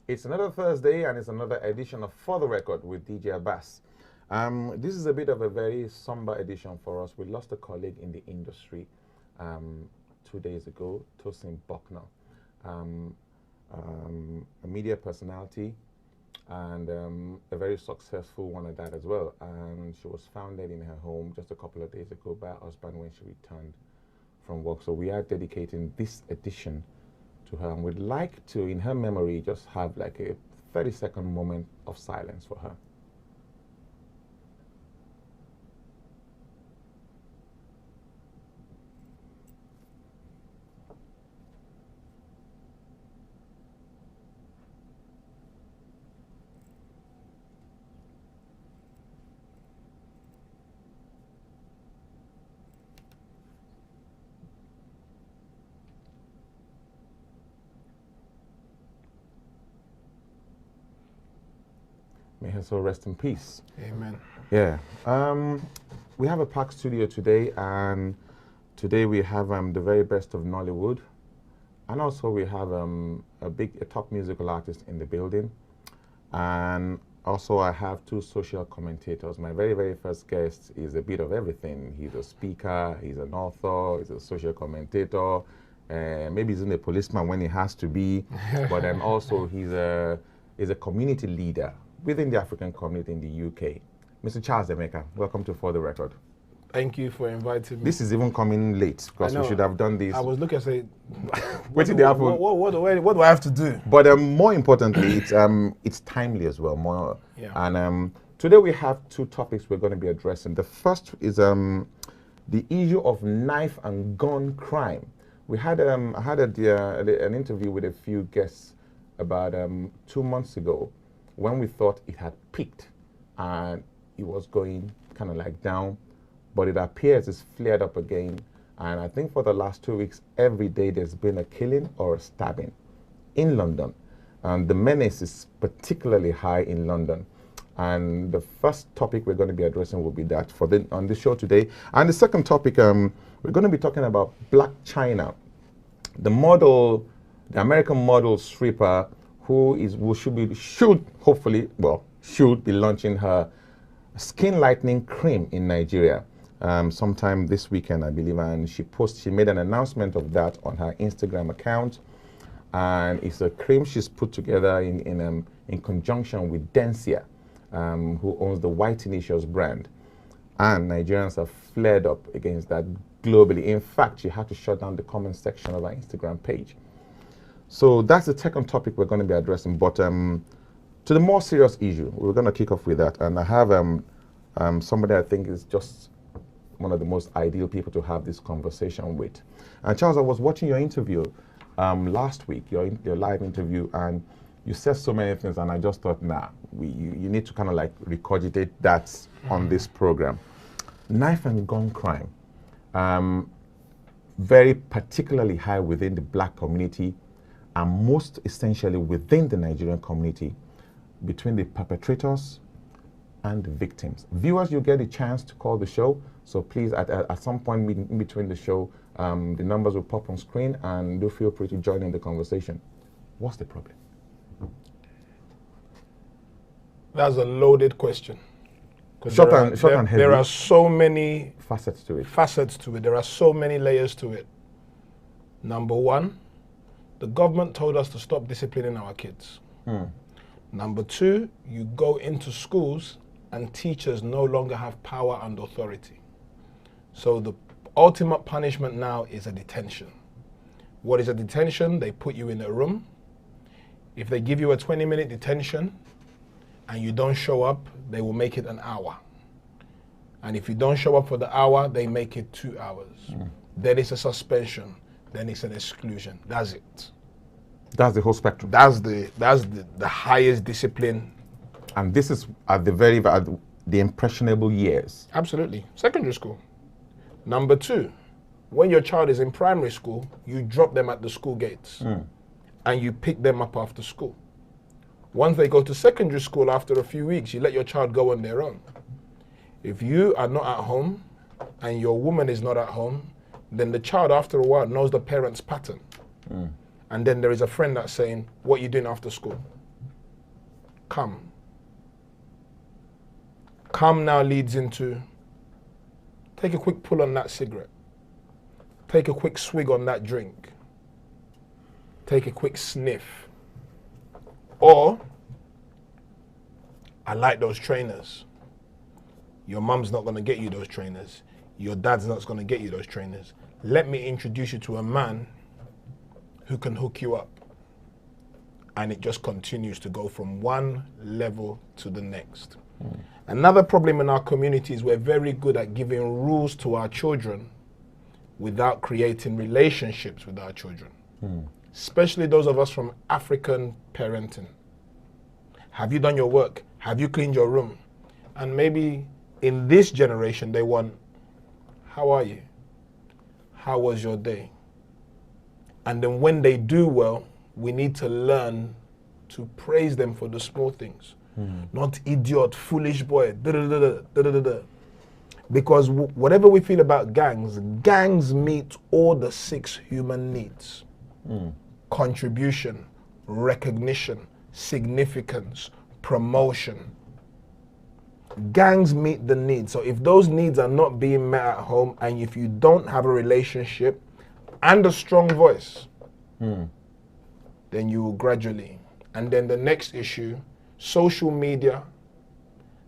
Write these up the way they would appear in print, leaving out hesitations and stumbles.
It's another Thursday and it's another edition of For the Record with DJ ABass. This is a bit of a very somber edition for us. We lost a colleague in the industry 2 days ago, Tosin Buckner, a media personality and a very successful one at that as well. And she was founded in her home just a couple of days ago by her husband when she returned from work. So we are dedicating this edition to her, and we'd like to, in her memory, just have like a 30-second moment of silence for her. May her soul rest in peace. Amen. Yeah. We have a packed studio today, and today we have the very best of Nollywood, and also we have a top musical artist in the building, and also I have two social commentators. My very first guest is a bit of everything. He's a speaker, he's an author, he's a social commentator, maybe he's a policeman when he has to be, but then also he's a community leader within the African community in the UK. Mr. Charles Emeka, welcome to For the Record. Thank you for inviting me. This is even coming late because we should have done this. I was looking and saying, what do I have to do? But more importantly, it's timely as well. More, yeah. And today we have two topics we're going to be addressing. The first is the issue of knife and gun crime. We had I had an interview with a few guests about 2 months ago, when we thought it had peaked and it was going kind of like down, but it appears it's flared up again. And I think for the last 2 weeks, every day there's been a killing or a stabbing in London. And the menace is particularly high in London. And the first topic we're going to be addressing will be that on the show today. And the second topic, we're going to be talking about Black China, the American model stripper who should be launching her skin lightening cream in Nigeria sometime this weekend, I believe. And she made an announcement of that on her Instagram account, and it's a cream she's put together in conjunction with Denzia, who owns the White Initials brand. And Nigerians have flared up against that globally. In fact, she had to shut down the comment section of her Instagram page. So that's the second topic we're going to be addressing. But to the more serious issue, we're going to kick off with that. And I have somebody I think is just one of the most ideal people to have this conversation with. And Charles, I was watching your interview last week, your live interview, and you said so many things, and I just thought, you need to kind of like regurgitate that on this program. Knife and gun crime, very particularly high within the Black community, and most essentially within the Nigerian community, between the perpetrators and the victims. Viewers, you get a chance to call the show, so please at some point in between the show, the numbers will pop on screen, and do feel free to join in the conversation. What's the problem? That's a loaded question. Short and heavy. There are so many facets to it. There are so many layers to it. Number one, the government told us to stop disciplining our kids. Number two, you go into schools and teachers no longer have power and authority. So the ultimate punishment now is a detention. What is a detention? They put you in a room. If they give you a 20-minute detention and you don't show up, they will make it an hour. And if you don't show up for the hour, they make it 2 hours. Then it's a suspension. Then it's an exclusion. That's it. That's the whole spectrum. That's the highest discipline. And this is at the impressionable years. Absolutely. Secondary school. Number two, when your child is in primary school, you drop them at the school gates and you pick them up after school. Once they go to secondary school, after a few weeks, you let your child go on their own. If you are not at home and your woman is not at home, then the child after a while knows the parent's pattern. And then there is a friend that's saying, what are you doing after school? come. Come now leads into take a quick pull on that cigarette. Take a quick swig on that drink. Take a quick sniff. Or, I like those trainers. Your mum's not going to get you those trainers. Your dad's not going to get you those trainers. Let me introduce you to a man who can hook you up. And it just continues to go from one level to the next. Another problem in our community is we're very good at giving rules to our children without creating relationships with our children. Especially those of us from African parenting. Have you done your work? Have you cleaned your room? And maybe in this generation they want, how are you? How was your day? And then when they do well, we need to learn to praise them for the small things. Not idiot, foolish boy, Because whatever we feel about gangs meet all the 6 human needs. Contribution, recognition, significance, promotion. Gangs meet the needs. So if those needs are not being met at home, and if you don't have a relationship and a strong voice, then you will gradually. And then the next issue, social media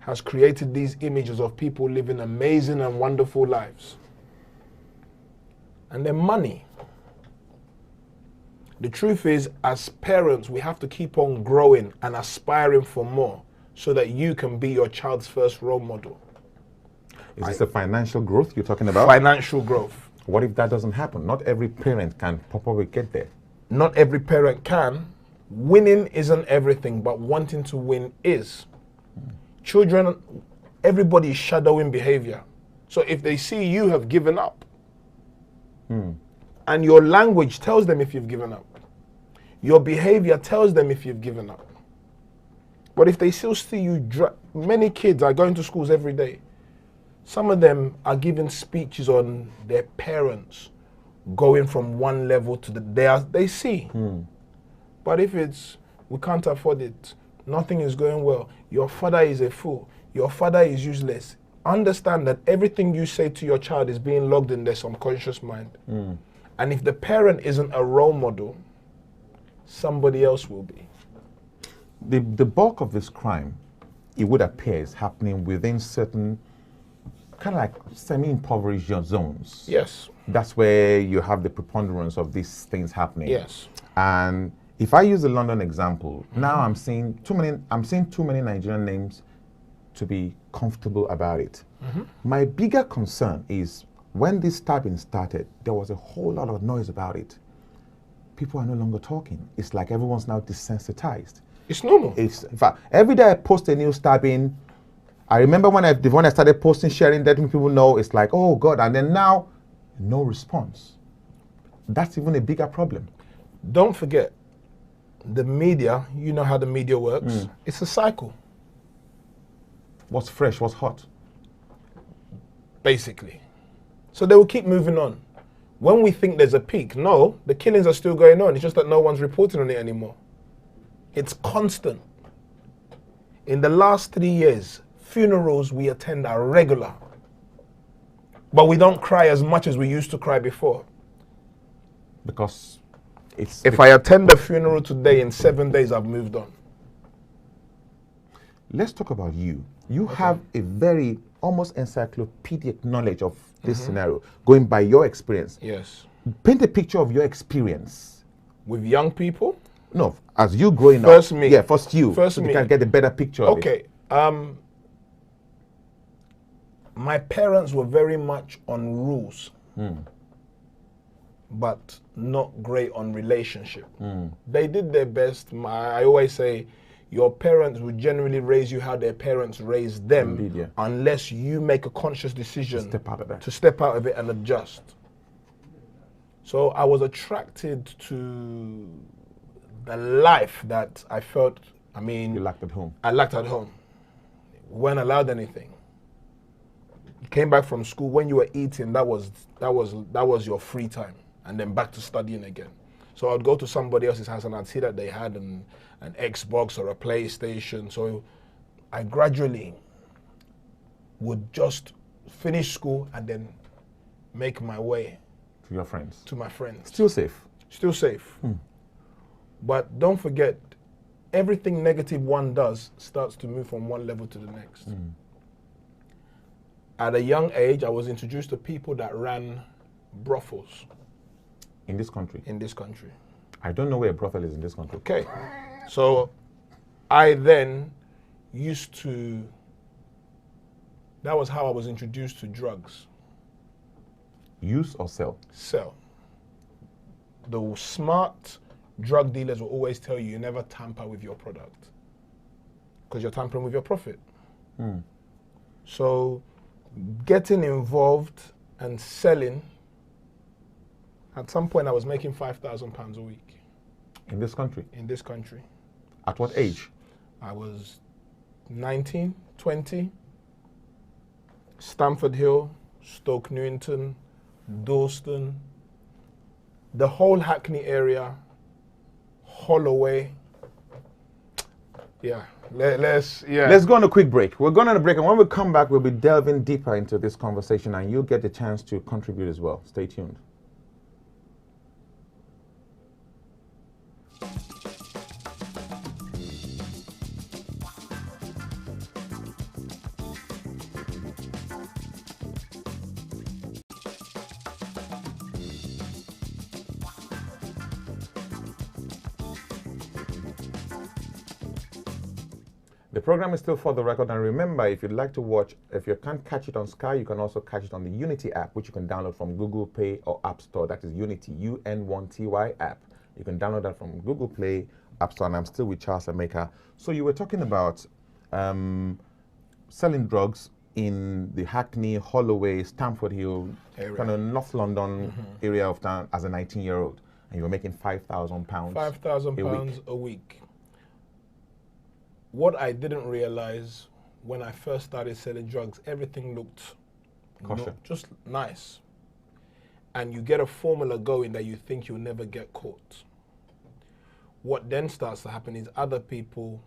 has created these images of people living amazing and wonderful lives. And then money. The truth is, as parents, we have to keep on growing and aspiring for more so that you can be your child's first role model. Is this a financial growth you're talking about? Financial growth. What if that doesn't happen? Not every parent can probably get there. Not every parent can. Winning isn't everything, but wanting to win is. Children, everybody is shadowing behavior. So if they see you have given up, and your language tells them if you've given up, your behavior tells them if you've given up. But if they still see you, many kids are going to schools every day. Some of them are giving speeches on their parents going from one level to they see. But if it's, we can't afford it, nothing is going well, your father is a fool, your father is useless, understand that everything you say to your child is being logged in their subconscious mind. And if the parent isn't a role model, somebody else will be. The bulk of this crime, it would appear, is happening within certain kind of like semi-impoverished zones. Yes. That's where you have the preponderance of these things happening. Yes. And if I use the London example, now I'm seeing too many Nigerian names to be comfortable about it. My bigger concern is when this stabbing started, there was a whole lot of noise about it. People are no longer talking. It's like everyone's now desensitized. It's normal. In fact, every day I post a new stabbing, I remember when I started posting, sharing, letting people know, it's like, oh God, and then now, no response. That's even a bigger problem. Don't forget, the media, you know how the media works, it's a cycle. What's fresh, what's hot? Basically. So they will keep moving on. When we think there's a peak, no, the killings are still going on. It's just that no one's reporting on it anymore. It's constant. In the last 3 years, funerals we attend are regular. But we don't cry as much as we used to cry before. Because it's... If I attend a funeral today, in 7 days, I've moved on. Let's talk about you. You have a very almost encyclopedic knowledge of this scenario, going by your experience. Yes. Paint a picture of your experience. With young people? No, as you growing up. First me. Yeah, first you. First so me. You can get a better picture of it. Okay. My parents were very much on rules, but not great on relationship. They did their best. I always say, your parents will generally raise you how their parents raised them. Indeed, yeah. Unless you make a conscious decision to step out of it and adjust. So I was attracted to the life that I felt, you lacked at home. I lacked at home. Weren't allowed anything. You came back from school, when you were eating, that was your free time, and then back to studying again. So I'd go to somebody else's house and I'd see that they had an Xbox or a PlayStation. So I gradually would just finish school and then make my way To your friends. to my friends. Still safe. Still safe. But don't forget, everything negative one does starts to move from one level to the next. At a young age, I was introduced to people that ran brothels In this country. in this country. I don't know where a brothel is in this country. Okay. So I then used to, that was how I was introduced to drugs. Use or sell? Sell. The smart drug dealers will always tell you never tamper with your product because you're tampering with your profit. So getting involved and selling, at some point I was making £5,000 a week. In this country? In this country. At what age? I was 19, 20, Stamford Hill, Stoke Newington, Dalston, the whole Hackney area, Holloway. Yeah, let's go on a quick break. We're going on a break, and when we come back, we'll be delving deeper into this conversation, and you'll get the chance to contribute as well. Stay tuned. The program is still for the record, and remember, if you'd like to watch, if you can't catch it on Sky, you can also catch it on the Unity app, which you can download from Google Play or App Store. That is Unity, UN1TY app. You can download that from Google Play, App Store, and I'm still with Charles Emeka. So you were talking about selling drugs in the Hackney, Holloway, Stamford Hill, kind of North London area of town as a 19-year-old, and you were making £5,000 £5,000 a week. What I didn't realize when I first started selling drugs, everything looked just nice. And you get a formula going that you think you'll never get caught. What then starts to happen is other people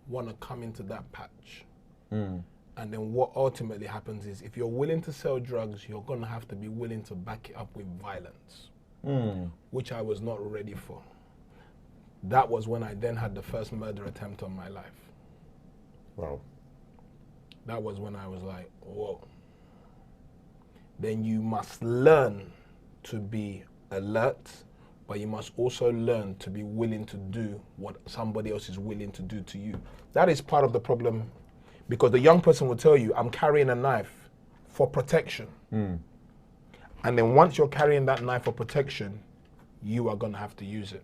want to come into that patch. And then what ultimately happens is if you're willing to sell drugs, you're going to have to be willing to back it up with violence, which I was not ready for. That was when I then had the first murder attempt on my life. Wow. That was when I was like, whoa. Then you must learn to be alert, but you must also learn to be willing to do what somebody else is willing to do to you. That is part of the problem, because the young person will tell you, I'm carrying a knife for protection. And then once you're carrying that knife for protection, you are going to have to use it.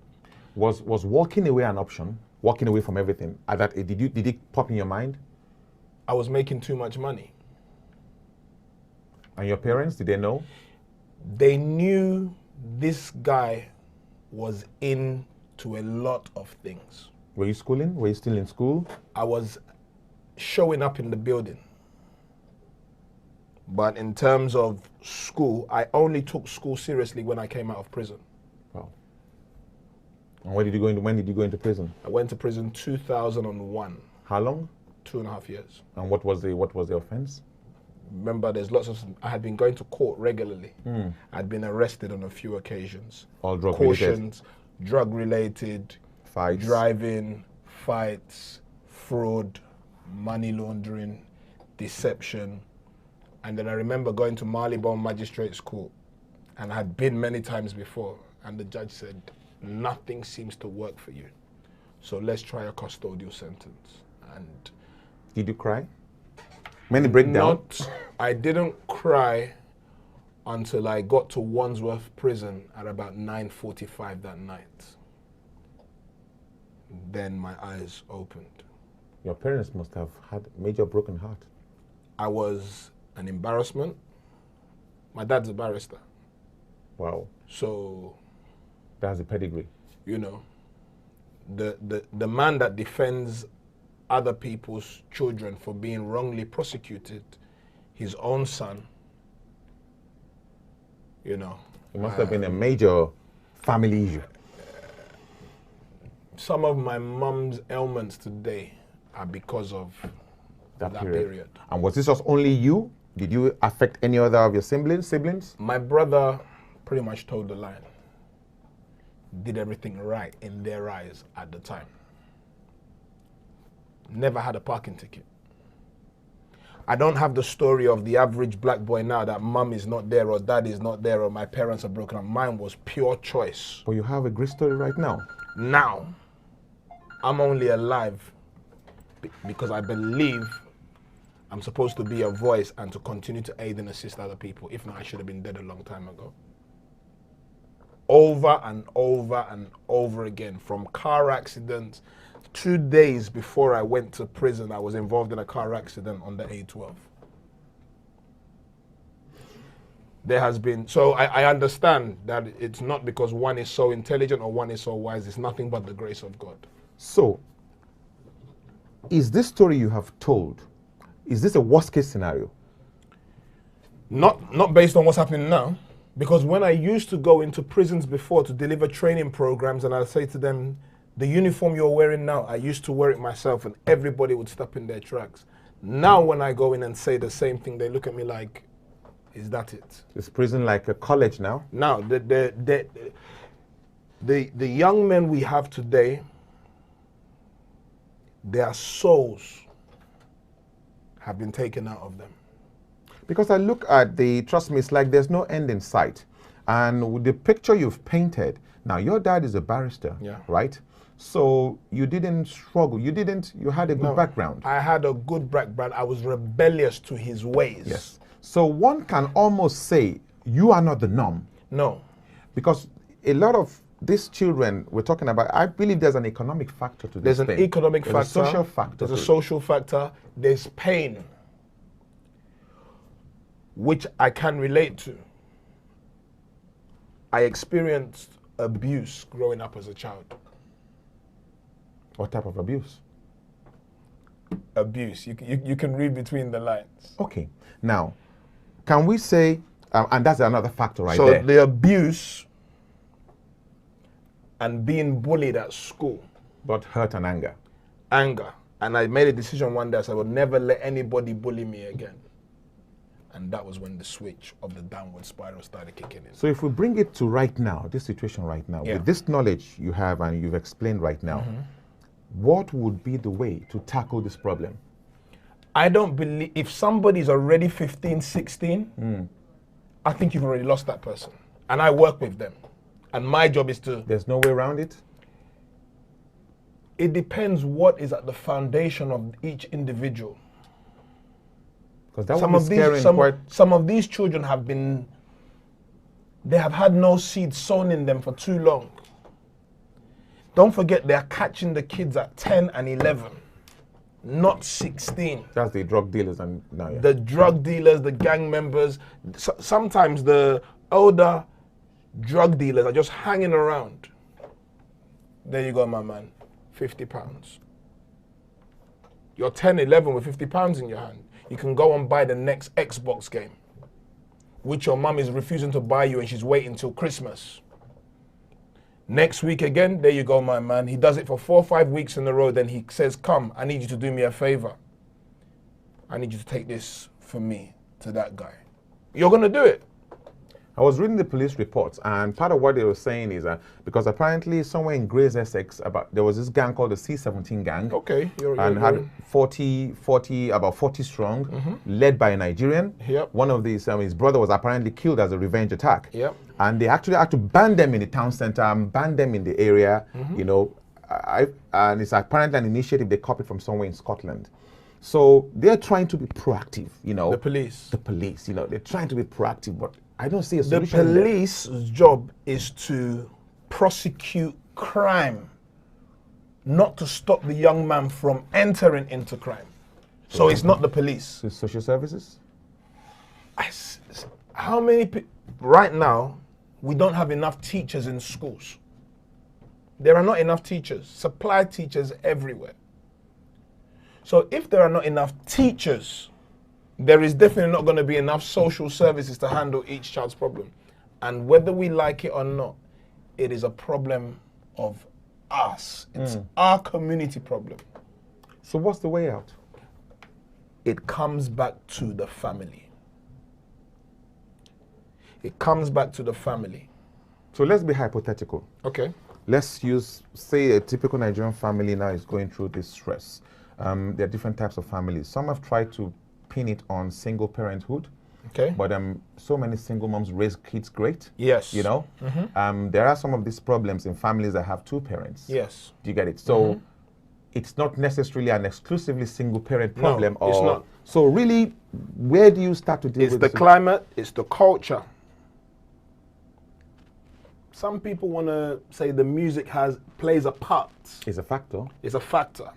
Was walking away an option? Walking away from everything? At that, did it pop in your mind? I was making too much money. And your parents, did they know? They knew this guy was into a lot of things. Were you schooling? Were you still in school? I was showing up in the building. But in terms of school, I only took school seriously when I came out of prison. Wow. And when did you go into prison? I went to prison 2001. How long? 2.5 years. And what was the offense? Remember, there's lots of, I had been going to court regularly. I'd been arrested on a few occasions. All drug Cautions, drug related, fights, driving, fights, fraud, money laundering, deception. And then I remember going to Marylebone Magistrates Court, and I had been many times before, and the judge said, nothing seems to work for you, so let's try a custodial sentence. And did you cry? Many breakdown? I didn't cry until I got to Wandsworth Prison at about 9:45 that night. Then my eyes opened. Your parents must have had a major broken heart. I was an embarrassment. My dad's a barrister. Wow. So that's a pedigree. You know, the man that defends other people's children for being wrongly prosecuted, his own son, you know. It must have been a major family issue. Some of my mum's ailments today are because of that period. And was this just only you? Did you affect any other of your siblings? My brother pretty much told the line. Did everything right in their eyes at the time. Never had a parking ticket. I don't have the story of the average black boy now that mum is not there or dad is not there or my parents are broken up. Mine was pure choice. But you have a great story right now. Now, I'm only alive because I believe I'm supposed to be a voice and to continue to aid and assist other people. If not, I should have been dead a long time ago. Over and over and over again, from car accidents. 2 days before I went to prison, I was involved in a car accident on the A12. There has been, so I understand that it's not because one is so intelligent or one is so wise, it's nothing but the grace of God. So, is this story you have told, is this a worst case scenario? Not based on what's happening now, because when I used to go into prisons before to deliver training programs and I'd say to them, the uniform you're wearing now, I used to wear it myself and everybody would stop in their tracks. Now when I go in and say the same thing, they look at me like, is that it? Is prison like a college now? Now, the young men we have today, their souls have been taken out of them. Because I look at trust me, it's like there's no end in sight. And with the picture you've painted, now your dad is a barrister, right? So you didn't struggle, you had a good background. I had a good background. I was rebellious to his ways. Yes. So one can almost say you are not the norm. No. Because a lot of these children we're talking about, I believe there's an economic factor to this. There's an economic factor. There's a social factor. There's a social factor. There's pain, which I can relate to. I experienced abuse growing up as a child. What type of abuse? Abuse. You can read between the lines. Okay. Now, can we say, and that's another factor right there. So the abuse and being bullied at school. But hurt and anger. Anger. And I made a decision one day, I said, I will never let anybody bully me again. And that was when the switch of the downward spiral started kicking in. So if we bring it to right now, this situation right now, with this knowledge you have and you've explained right now, what would be the way to tackle this problem? I don't believe, if somebody's already 15, 16, I think you've already lost that person. And I work with them. And my job is to... There's no way around it? It depends what is at the foundation of each individual. Because that would be scary. Some of these children have been, they have had no seed sown in them for too long. Don't forget, they're catching the kids at 10 and 11, not 16. That's the drug dealers and the drug dealers, the gang members. Sometimes the older drug dealers are just hanging around. There you go, my man, 50 pounds. You're 10, 11 with 50 pounds in your hand. You can go and buy the next Xbox game, which your mum is refusing to buy you and she's waiting till Christmas. Next week again, there you go, my man. He does it for 4 or 5 weeks in a row. Then he says, come, I need you to do me a favor. I need you to take this for me to that guy. You're going to do it. I was reading the police reports, and part of what they were saying is that because apparently somewhere in Grays, Essex, there was this gang called the C17 gang. Okay. And had 40, about 40 strong, led by a Nigerian. Yep. One of these, his brother was apparently killed as a revenge attack. Yep. And they actually had to ban them in the town center and ban them in the area, you know. And it's apparently an initiative they copied from somewhere in Scotland. So they're trying to be proactive, you know. The police. The police, you know, they're trying to be proactive, but I don't see a solution. The police's job is to prosecute crime, not to stop the young man from entering into crime. So it's not the police. So social services? How many people, right now, we don't have enough teachers in schools. There are not enough teachers, supply teachers everywhere. So if there are not enough teachers, there is definitely not going to be enough social services to handle each child's problem. And whether we like it or not, it is a problem of us. It's our community problem. So what's the way out? It comes back to the family. It comes back to the family. So let's be hypothetical. Okay. Let's say a typical Nigerian family now is going through this stress. There are different types of families. Some have tried to pin it on single parenthood. Okay. But so many single moms raise kids great. Yes. You know? There are some of these problems in families that have two parents. Yes. Do you get it? So it's not necessarily an exclusively single parent problem. No, it's not. So really, where do you start to deal with It's the this? climate, it's the culture. Some people want to say the music plays a part. It's a factor. It's a factor.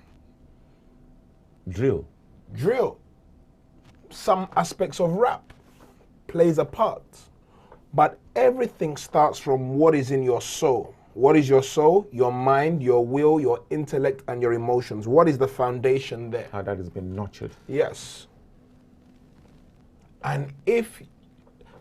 Drill. Some aspects of rap plays a part. But everything starts from what is in your soul. What is your soul? Your mind, your will, your intellect, and your emotions. What is the foundation there? How that has been nurtured. Yes. And if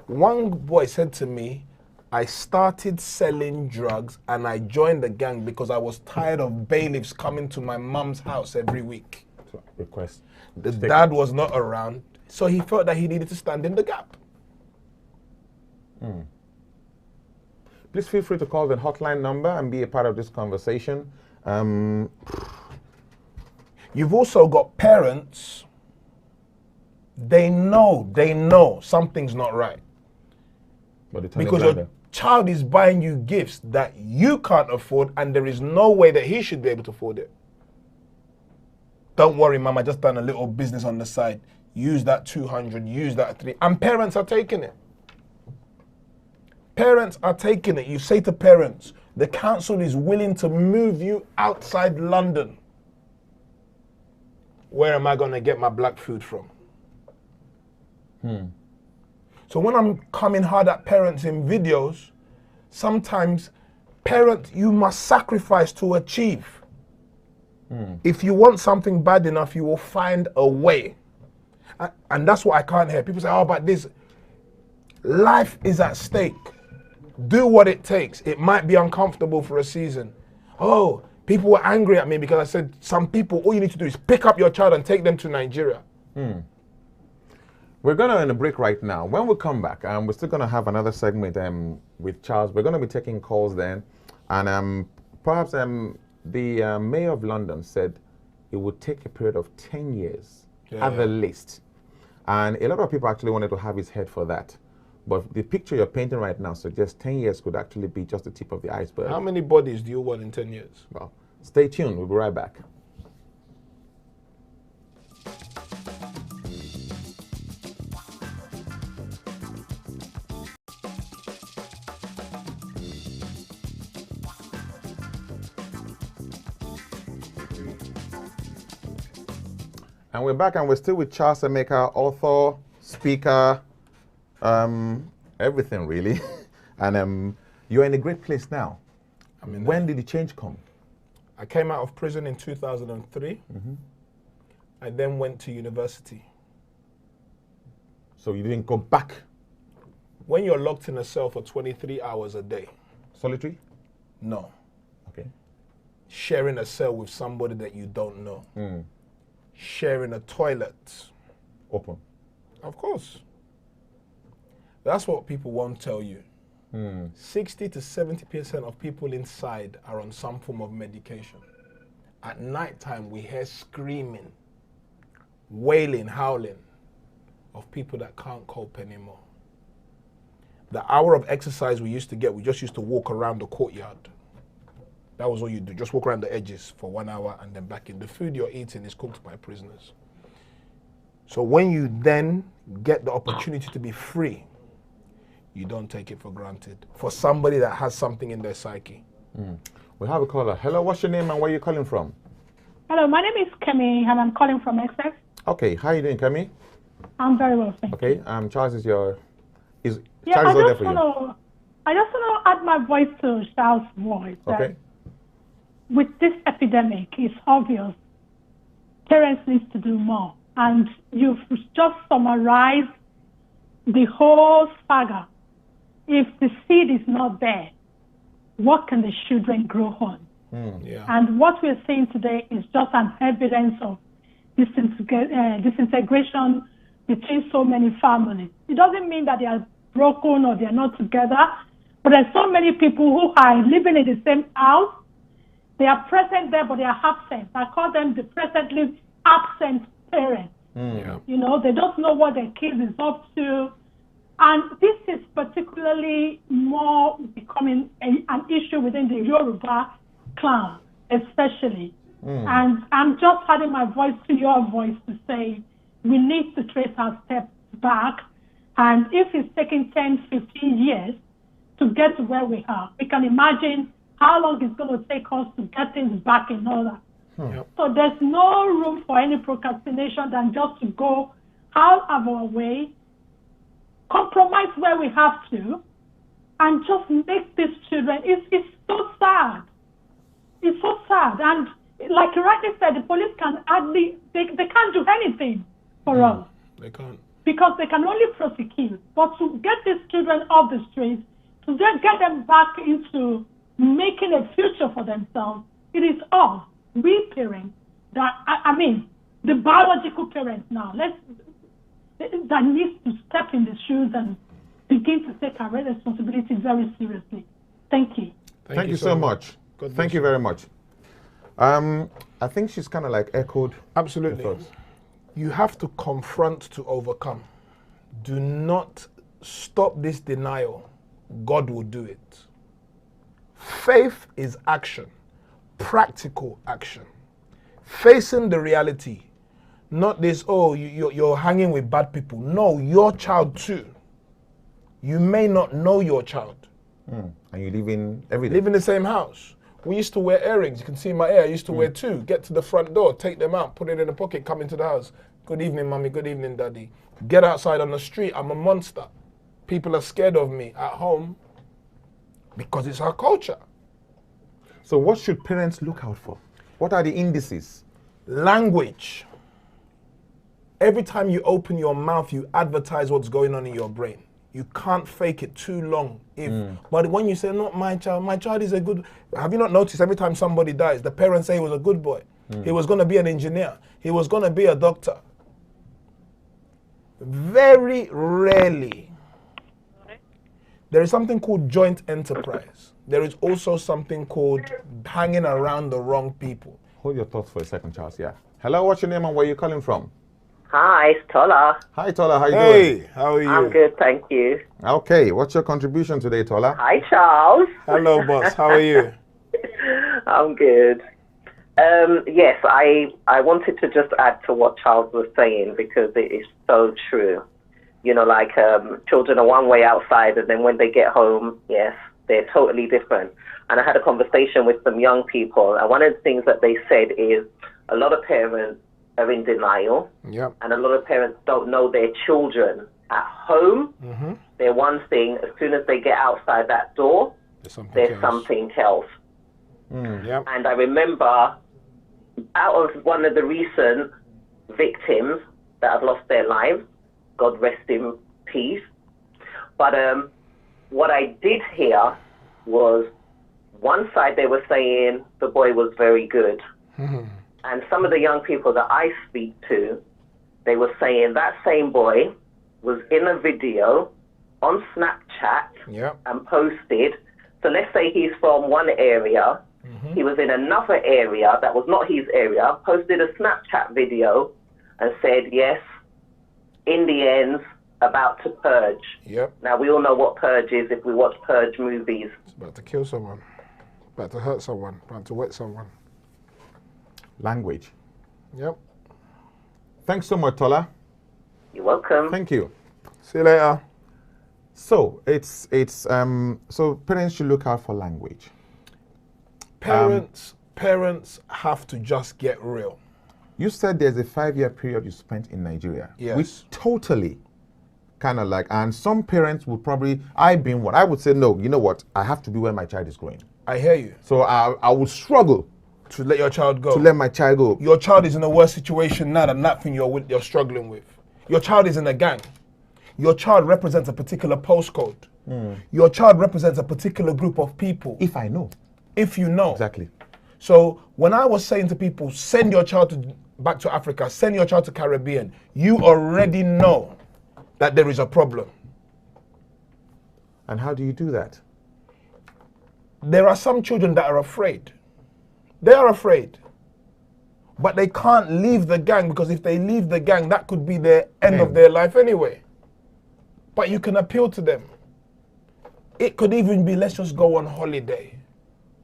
one boy said to me, I started selling drugs and I joined the gang because I was tired of bailiffs coming to my mom's house every week. So, request. The dad was not around, so he felt that he needed to stand in the gap. Please feel free to call the hotline number and be a part of this conversation. You've also got parents, they know something's not right. But Because your child is buying you gifts that you can't afford and there is no way that he should be able to afford it. Don't worry, mom, I just done a little business on the side. Use that 200, use that 3. And parents are taking it. Parents are taking it. You say to parents, the council is willing to move you outside London. Where am I going to get my black food from? So when I'm coming hard at parents in videos, sometimes parents, you must sacrifice to achieve. If you want something bad enough, you will find a way. And that's what I can't hear. People say, oh, but this, life is at stake. Do what it takes. It might be uncomfortable for a season. Oh, people were angry at me because I said, some people, all you need to do is pick up your child and take them to Nigeria. We're going to end a break right now. When we come back, we're still going to have another segment with Charles. We're going to be taking calls then. And perhaps the mayor of London said it would take a period of 10 years at the least. And a lot of people actually wanted to have his head for that. But the picture you're painting right now suggests 10 years could actually be just the tip of the iceberg. How many bodies do you want in 10 years? Well, stay tuned. We'll be right back. And we're back, and we're still with Charles Emeka, author, speaker, everything really. And you're in a great place now. When did the change come? I came out of prison in 2003. I then went to university. So you didn't go back? When you're locked in a cell for 23 hours a day. Solitary? No. Okay. Sharing a cell with somebody that you don't know. Sharing a toilet. Open. Of course. That's what people won't tell you. 60 to 70% of people inside are on some form of medication. At nighttime, we hear screaming, wailing, howling of people that can't cope anymore. The hour of exercise we used to get, we just used to walk around the courtyard. That was all you do, just walk around the edges for 1 hour and then back in. The food you're eating is cooked by prisoners. So when you then get the opportunity to be free, you don't take it for granted. For somebody that has something in their psyche. We have a caller. Hello, what's your name and where are you calling from? Hello, my name is Kemi and I'm calling from SF. Okay, how are you doing, Kemi? I'm very well, thank you. Okay, Charles is your... Charles I is there just for you. want to add my voice to Charles' voice. Okay. With this epidemic, it's obvious parents need to do more. And you've just summarized the whole saga. If the seed is not there, what can the children grow on? Yeah. And what we're seeing today is just an evidence of disintegration between so many families. It doesn't mean that they are broken or they are not together, but there's so many people who are living in the same house. They are present there, but they are absent. I call them the presently absent parents. Yeah. You know, they don't know what their kid is up to. And this is particularly more becoming an issue within the Yoruba clan, especially. And I'm just adding my voice to your voice to say we need to trace our steps back. And if it's taking 10, 15 years to get to where we are, we can imagine how long it's going to take us to get things back in order. Yep. So there's no room for any procrastination than just to go out of our way, compromise where we have to, and just make these children. It's so sad. It's so sad. And like you rightly said, the police can hardly, they can't do anything for us. They can't. Because they can only prosecute. But to get these children off the streets, to then get them back into making a future for themselves, it is us, we parents, that, I mean, the biological parents now, that needs to step in the shoes and begin to take our responsibilities very seriously. Thank you. Thank you so much. Thank you very much. I think she's kind of like echoed. Absolutely. You have to confront to overcome. Do not stop this denial. God will do it. Faith is action, practical action. Facing the reality, not this, oh, you're hanging with bad people. No, your child too. You may not know your child. And you live in every day. Live in the same house. We used to wear earrings. You can see my hair. I used to wear 2. Get to the front door, take them out, put it in the pocket, come into the house. Good evening, mommy. Good evening, daddy. Get outside on the street. I'm a monster. People are scared of me at home because it's our culture. So what should parents look out for? What are the indices? Language. Every time you open your mouth, you advertise what's going on in your brain. You can't fake it too long. But when you say, not my child is a good... Have you not noticed every time somebody dies, the parents say he was a good boy. He was going to be an engineer. He was going to be a doctor. Very rarely. There is something called joint enterprise. There is also something called hanging around the wrong people. Hold your thoughts for a second, Charles. Yeah. Hello, what's your name and where are you calling from? Hi, it's Tola. Hi, Tola. How you doing? Hey, how are you? I'm good, thank you. Okay, what's your contribution today, Tola? Hi, Charles. Hello, boss. How are you? I'm good. Yes, I wanted to just add to what Charles was saying because it is so true. You know, like children are one way outside and then when they get home, yes, they're totally different. And I had a conversation with some young people and one of the things that they said is a lot of parents are in denial. Yep. And a lot of parents don't know their children at home. They're one thing. As soon as they get outside that door, there's something else. Yep. And I remember out of one of the recent victims that have lost their lives, God rest in peace. But what I did hear was one side they were saying the boy was very good. And some of the young people that I speak to, they were saying that same boy was in a video on Snapchat and posted. So let's say he's from one area. He was in another area that was not his area, posted a Snapchat video and said, yes, Indians about to purge. Yep. Now, we all know what purge is if we watch purge movies. It's about to kill someone, about to hurt someone, about to wet someone. Language. Yep. Thanks so much, Tola. You're welcome. Thank you. See you later. So so parents should look out for language. Parents have to just get real. You said there's a 5-year period you spent in Nigeria. Yes. Which totally kind of like, and some parents would probably, I would say, no, you know what? I have to be where my child is going. I hear you. So I would struggle to let your child go. to let my child go. Your child is in a worse situation now than that thing you're struggling with. Your child is in a gang. Your child represents a particular postcode. Your child represents a particular group of people. If I know. If you know. Exactly. So when I was saying to people, send your child back to Africa, send your child to Caribbean, you already know that there is a problem. And how do you do that? There are some children that are afraid. They are afraid. But they can't leave the gang, because if they leave the gang, that could be the end of their life anyway. But you can appeal to them. It could even be, let's just go on holiday.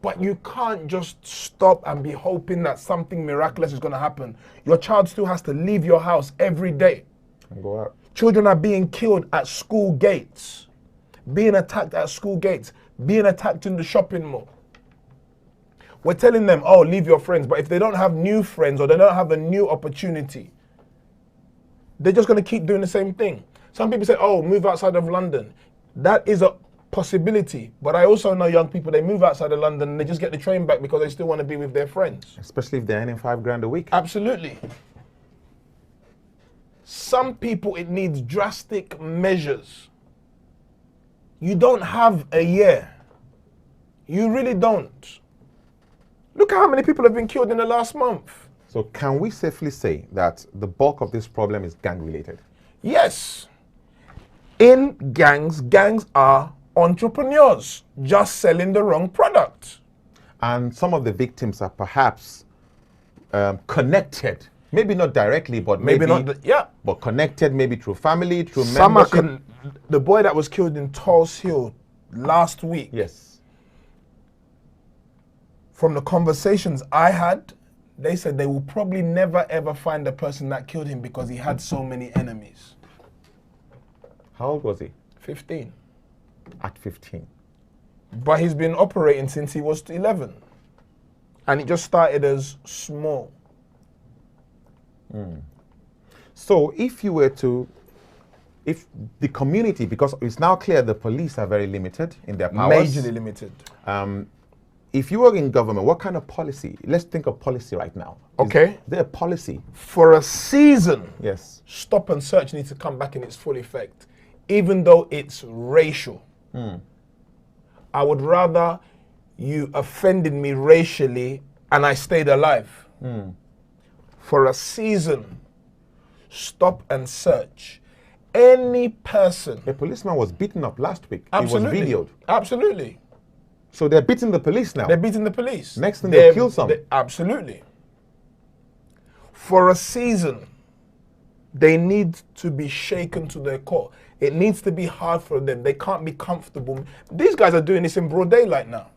But you can't just stop and be hoping that something miraculous is going to happen. Your child still has to leave your house every day. And go out. Children are being killed at school gates, being attacked at school gates, being attacked in the shopping mall. We're telling them, oh, leave your friends. But if they don't have new friends or they don't have a new opportunity, they're just going to keep doing the same thing. Some people say, oh, move outside of London. That is a possibility. But I also know young people, they move outside of London and they just get the train back because they still want to be with their friends. Especially if they're earning $5,000 a week. Absolutely. Some people, it needs drastic measures. You don't have a year. You really don't. Look at how many people have been killed in the last month. So can we safely say that the bulk of this problem is gang related? Yes. In gangs are entrepreneurs just selling the wrong product. And some of the victims are perhaps connected. Maybe not directly, but maybe not. But connected, maybe through family, through Some membership. the boy that was killed in Tulse Hill last week. Yes. From the conversations I had, they said they will probably never ever find the person that killed him because he had so many enemies. How old was he? 15. At 15. But he's been operating since he was 11. And it just started as small. So if you were to, if the community, because it's now clear the police are very limited in their powers. Majorly limited. If you were in government, what kind of policy? Let's think of policy right now. Okay. Is there a policy? For a season, Yes. stop and search needs to come back in its full effect, even though it's racial. I would rather you offended me racially and I stayed alive. For a season, stop and search. Any person. A policeman was beaten up last week. Absolutely. It was videoed. Absolutely. So they're beating the police now. They're beating the police. Next thing they'll kill some. Absolutely. For a season, they need to be shaken to their core. It needs to be hard for them. They can't be comfortable. These guys are doing this in broad daylight now.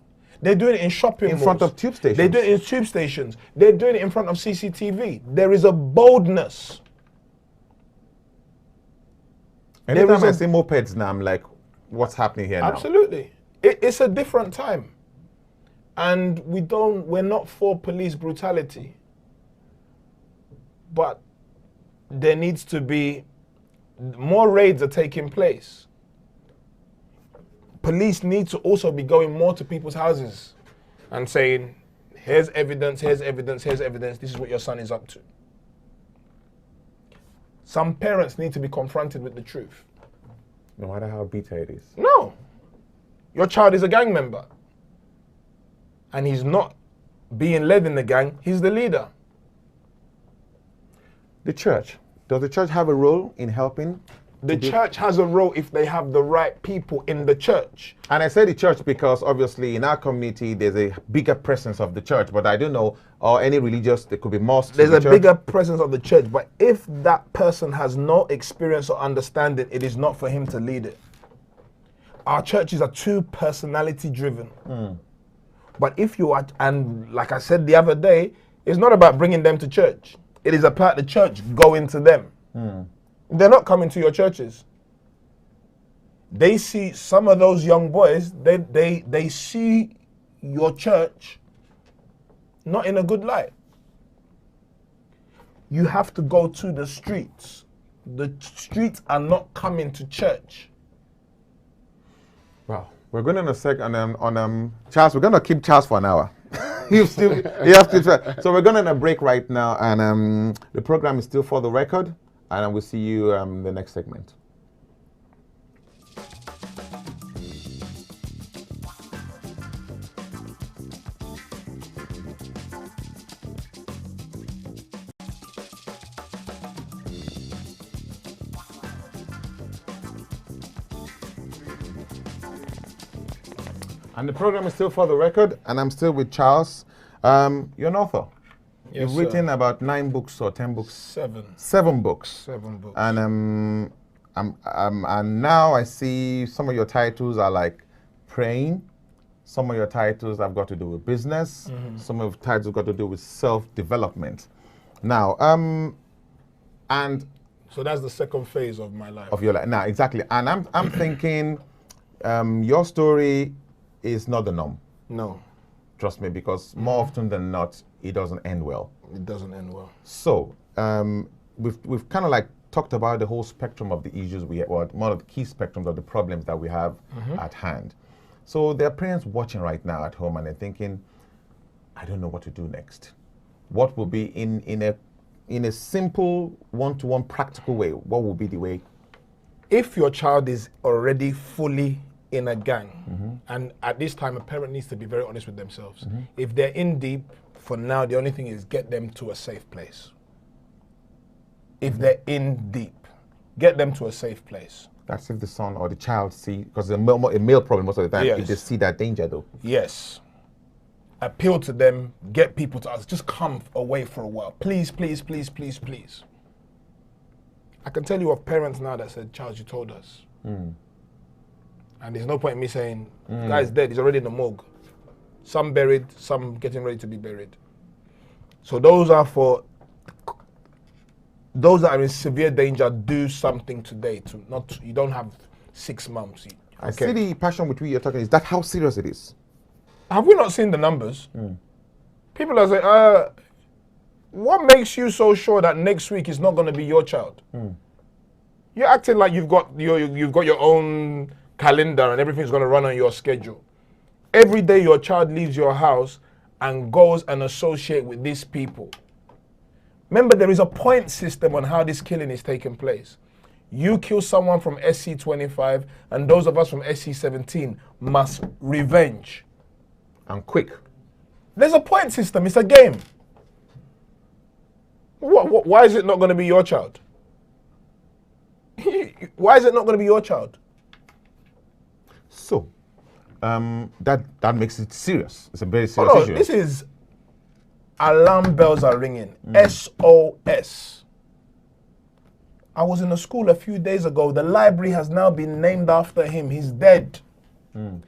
They're doing it in shopping malls. In front of tube stations. They're doing it in tube stations. They're doing it in front of CCTV. There is a boldness. Anytime I see mopeds now, I'm like, what's happening here now? Absolutely. It's a different time. And we're not for police brutality. But there needs to be, more raids are taking place. Police need to also be going more to people's houses and saying, here's evidence, here's evidence, here's evidence, this is what your son is up to. Some parents need to be confronted with the truth. No matter how bitter it is. No. Your child is a gang member. And he's not being led in the gang, he's the leader. The church. Does the church have a role in helping? The church has a role if they have the right people in the church. And I say the church because obviously in our community there's a bigger presence of the church, but I don't know, or any religious, there could be mosques. There's a bigger presence of the church, but if that person has no experience or understanding, it is not for him to lead it. Our churches are too personality driven. But if you are, and like I said the other day, it's not about bringing them to church. It is about the church going to them. They're not coming to your churches. They see some of those young boys, they see your church not in a good light. You have to go to the streets. The streets are not coming to church. Wow. We're going on a second on Charles. We're going to keep Charles for an hour. you have to try. So we're going on a break right now, and the program is still for the record, and we'll see you the next segment. And the program is still For the Record, and I'm still with Charles. You're an author. Yes, You've written about 9 books or 10 books? 7. 7 books. 7 books. And and now I see some of your titles are like praying. Some of your titles have got to do with business. Some of the titles have got to do with self-development. Now, and so that's the second phase of my life. of your life. Now, exactly. And I'm thinking your story is not the norm. No, Trust me, because more often than not, it doesn't end well. it doesn't end well. So we've kind of like talked about the whole spectrum of the issues we have, or one of the key spectrums of the problems that we have at hand. So there are parents watching right now at home and they're thinking, I don't know what to do next. What will be in a simple one-to-one practical way? What will be the way? If your child is already fully in a gang, and at this time a parent needs to be very honest with themselves. If they're in deep, for now the only thing is get them to a safe place. If they're in deep, get them to a safe place. That's if the son or the child see, because it's a male problem most of the time, Yes. if they see that danger though. Yes. Appeal to them, get people to us, just come away for a while. Please, please, please, please, please. I can tell you of parents now that said, Charles, you told us. And there's no point in me saying, the guy's dead, he's already in the morgue. Some buried, some getting ready to be buried. So those are for those that are in severe danger. Do something today. You don't have 6 months. I see the passion with which you're talking. Is that how serious it is? Have we not seen the numbers? People are saying, what makes you so sure that next week is not going to be your child? You're acting like you've got your own calendar and everything's going to run on your schedule. Every day your child leaves your house and goes and associate with these people. Remember, there is a point system on how this killing is taking place. You kill someone from SC25 and those of us from SC17 must revenge. And quick. There's a point system. It's a game. Why is it not going to be your child? Why is it not going to be your child? So, that makes it serious. It's a very serious issue. This is alarm bells are ringing. SOS. I was in a school a few days ago. The library has now been named after him. He's dead.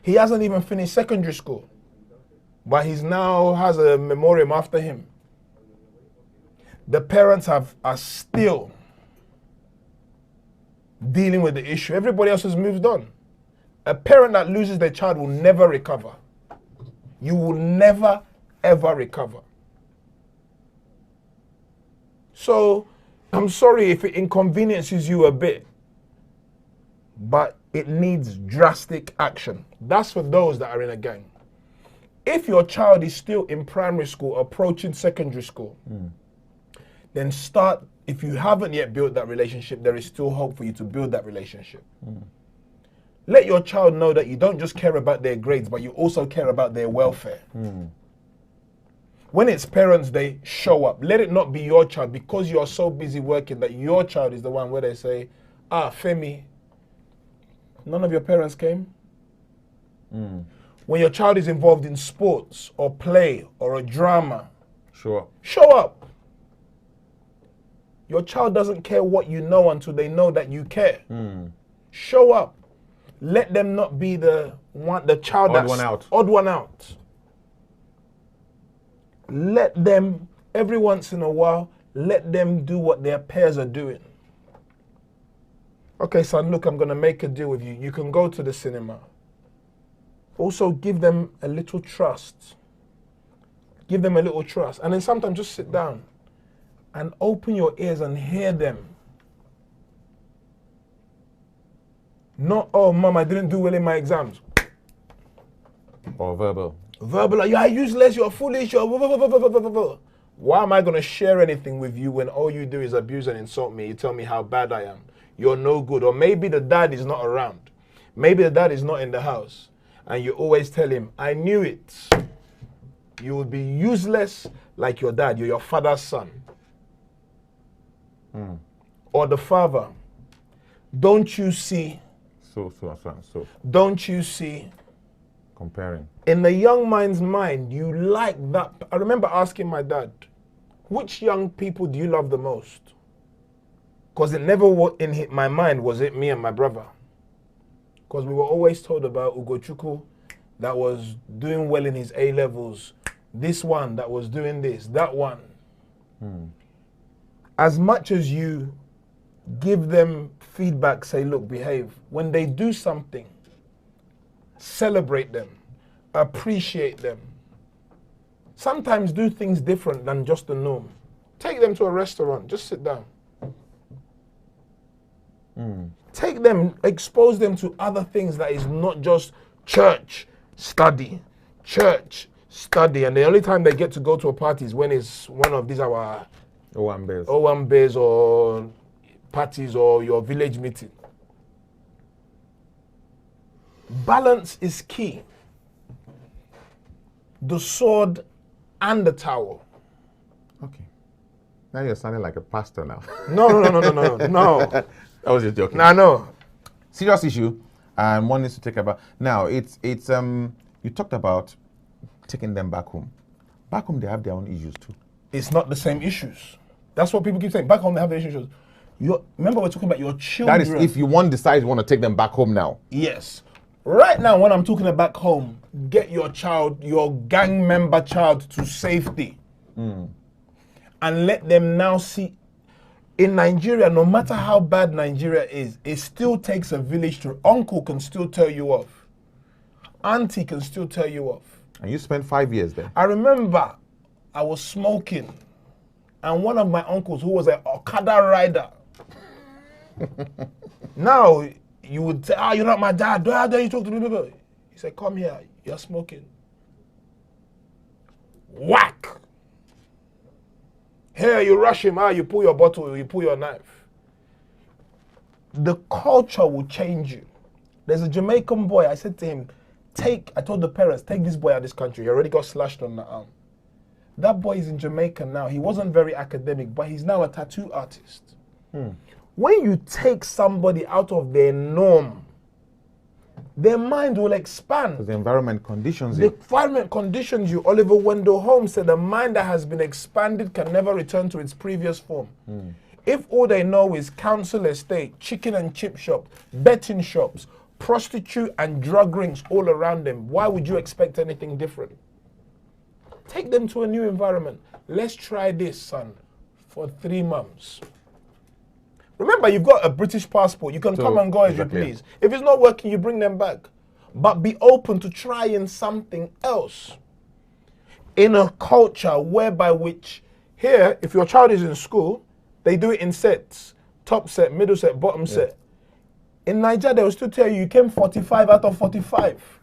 He hasn't even finished secondary school, but he's now has a memoriam after him. The parents are still dealing with the issue. Everybody else has moved on. A parent that loses their child will never recover. You will never, ever recover. So, I'm sorry if it inconveniences you a bit, but it needs drastic action. That's for those that are in a gang. If your child is still in primary school, approaching secondary school, then start. If you haven't yet built that relationship, there is still hope for you to build that relationship. Let your child know that you don't just care about their grades, but you also care about their welfare. When it's Parents Day, show up. Let it not be your child, because you are so busy working that your child is the one where they say, Femi, none of your parents came? When your child is involved in sports or play or a drama, Sure. show up. Your child doesn't care what you know until they know that you care. Show up. Let them not be the child that's odd one out. Let them, every once in a while, let them do what their peers are doing. Okay, son, look, I'm going to make a deal with you. You can go to the cinema. Also, give them a little trust. Give them a little trust. And then sometimes just sit down and open your ears and hear them. Not, oh, mom, I didn't do well in my exams. Or verbal. Verbal, you are useless, you're foolish, you're... Why am I going to share anything with you when all you do is abuse and insult me? You tell me how bad I am. You're no good. Or maybe the dad is not around. Maybe the dad is not in the house. And you always tell him, I knew it. You will be useless like your dad. You're your father's son. Or the father. Don't you see? So. Don't you see? Comparing. In the young mind's mind, you like that. I remember asking my dad, which young people do you love the most? Because it never in my mind was it me and my brother. Because we were always told about Ugochukwu that was doing well in his A levels, this one that was doing this, that one. As much as you give them feedback, say, look, behave, when they do something, celebrate them, appreciate them. Sometimes do things different than just the norm. Take them to a restaurant, just sit down. Take them, expose them to other things that is not just church, study, church, study. And the only time they get to go to a party is when it's one of these our O1 or parties or your village meeting. Balance is key. The sword and the towel. Okay. Now you're sounding like a pastor now. No. I was just joking. No. Serious issue, and one needs to take about. Now it's you talked about taking them back home. Back home they have their own issues too. It's not the same issues. That's what people keep saying. Back home they have their issues. Remember we're talking about your children. That is if you decide you want to take them back home now. Yes. Right now when I'm talking about back home, get your child, your gang member child to safety. And let them now see. In Nigeria, no matter how bad Nigeria is, it still takes a village to. Uncle can still tell you off. Auntie can still tell you off. And you spent 5 years there. I remember I was smoking, and one of my uncles, who was an Okada rider, now you would say, you're not my dad. How dare you talk to me? He said, come here, you're smoking. Whack! Here, you rush him, you pull your bottle, you pull your knife. The culture will change you. There's a Jamaican boy, I said to him, I told the parents, take this boy out of this country. He already got slashed on the arm. That boy is in Jamaica now. He wasn't very academic, but he's now a tattoo artist. When you take somebody out of their norm, their mind will expand. Because the environment conditions The it. environment conditions you. Oliver Wendell Holmes said, a mind that has been expanded can never return to its previous form. If all they know is council estate, chicken and chip shop, betting shops, prostitute and drug rings all around them, why would you expect anything different? Take them to a new environment. Let's try this, son, for 3 months. Remember, you've got a British passport. You can come and go as you please. If it's not working, you bring them back. But be open to trying something else. In a culture whereby which, here, if your child is in school, they do it in sets. Top set, middle set, bottom set. In Nigeria, they will still tell you came 45 out of 45.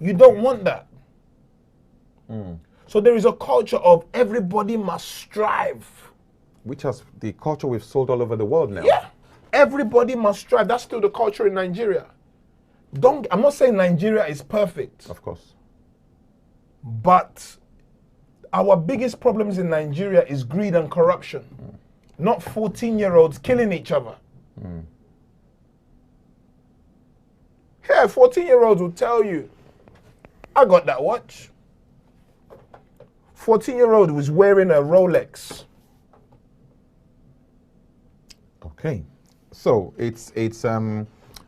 You don't want that. So there is a culture of everybody must strive. Which is the culture we've sold all over the world now. Yeah. Everybody must strive. That's still the culture in Nigeria. I'm not saying Nigeria is perfect. Of course. But our biggest problems in Nigeria is greed and corruption. Not 14-year-olds killing each other. Here, 14-year-olds will tell you, I got that watch. 14-year-old was wearing a Rolex. Okay, so it's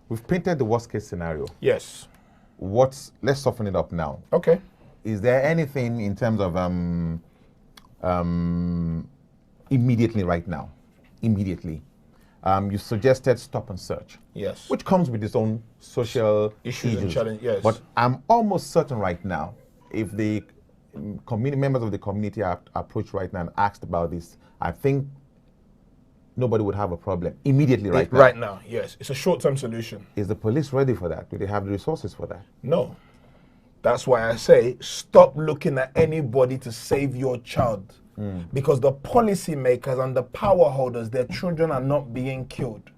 we've painted the worst case scenario. Yes. Let's soften it up now. Okay. Is there anything in terms of immediately right now? Immediately. You suggested stop and search. Yes. Which comes with its own social issues and challenges. Yes. But I'm almost certain right now, if the members of the community are approached right now and asked about this, I think nobody would have a problem immediately right now. Right now, yes. It's a short-term solution. Is the police ready for that? Do they have the resources for that? No. That's why I say stop looking at anybody to save your child. Because the policymakers and the power holders, their children are not being killed.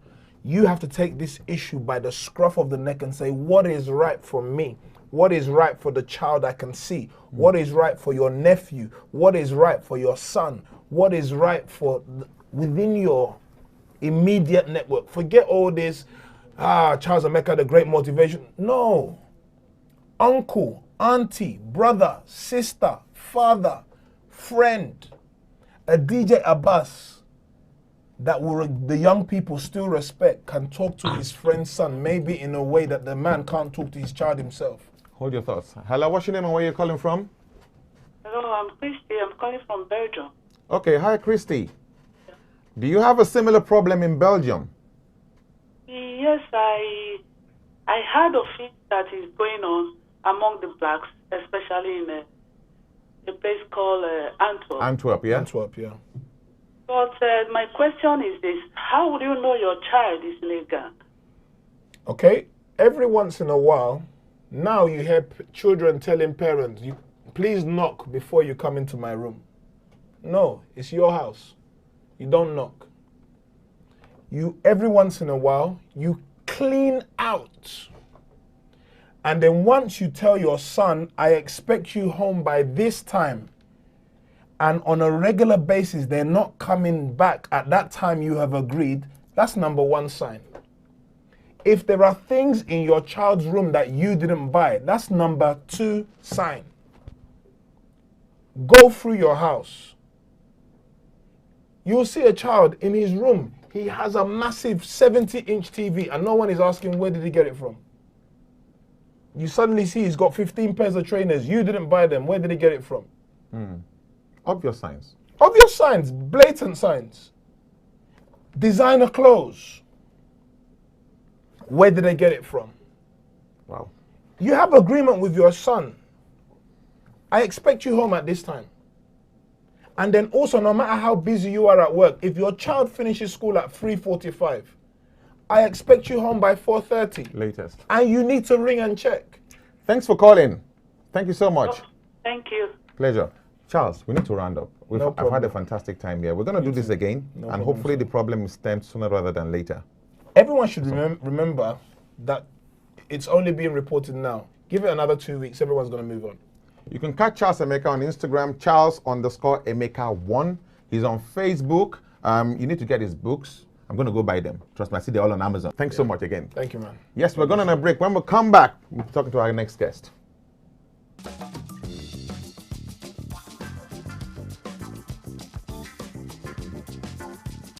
You have to take this issue by the scruff of the neck and say, what is right for me? What is right for the child I can see? What is right for your nephew? What is right for your son? What is right for within your immediate network? Forget all this, Charles Emeka, the great motivation. No. uncle, auntie, brother, sister, father, friend, a DJ ABass that the young people still respect can talk to his friend's son, maybe in a way that the man can't talk to his child himself. Hold your thoughts. Hello, what's your name and where you calling from? Hello, I'm Christy. I'm calling from Belgium. Okay, hi Christy. Do you have a similar problem in Belgium? Yes, I heard of it that is going on among the blacks, especially in a place called Antwerp. Antwerp, yeah? Antwerp, yeah. But my question is this: how would you know your child is in a gang? Okay, every once in a while, now you hear children telling parents, please knock before you come into my room. No, it's your house. You don't knock. Every once in a while, you clean out. And then once you tell your son, I expect you home by this time, and on a regular basis, they're not coming back at that time you have agreed, that's number one sign. If there are things in your child's room that you didn't buy, that's number two sign. Go through your house. You'll see a child in his room. He has a massive 70-inch TV and no one is asking where did he get it from. You suddenly see he's got 15 pairs of trainers. You didn't buy them. Where did he get it from? Obvious signs. Obvious signs, blatant signs. Designer clothes. Where did they get it from? Wow. You have agreement with your son. I expect you home at this time. And then also, no matter how busy you are at work, if your child finishes school at 3:45, I expect you home by 4:30. Latest. And you need to ring and check. Thanks for calling. Thank you so much. Oh, thank you. Pleasure. Charles, we need to round up. I've had a fantastic time here. We're going to do this again, and hopefully the problem is stemmed sooner rather than later. Everyone should remember that it's only being reported now. Give it another 2 weeks, everyone's going to move on. You can catch Charles Emeka on Instagram, Charles_Emeka1. He's on Facebook. You need to get his books. I'm going to go buy them. Trust me, I see they're all on Amazon. Thanks so much again. Thank you, man. Yes, we're going on a break. When we come back, we'll be talking to our next guest.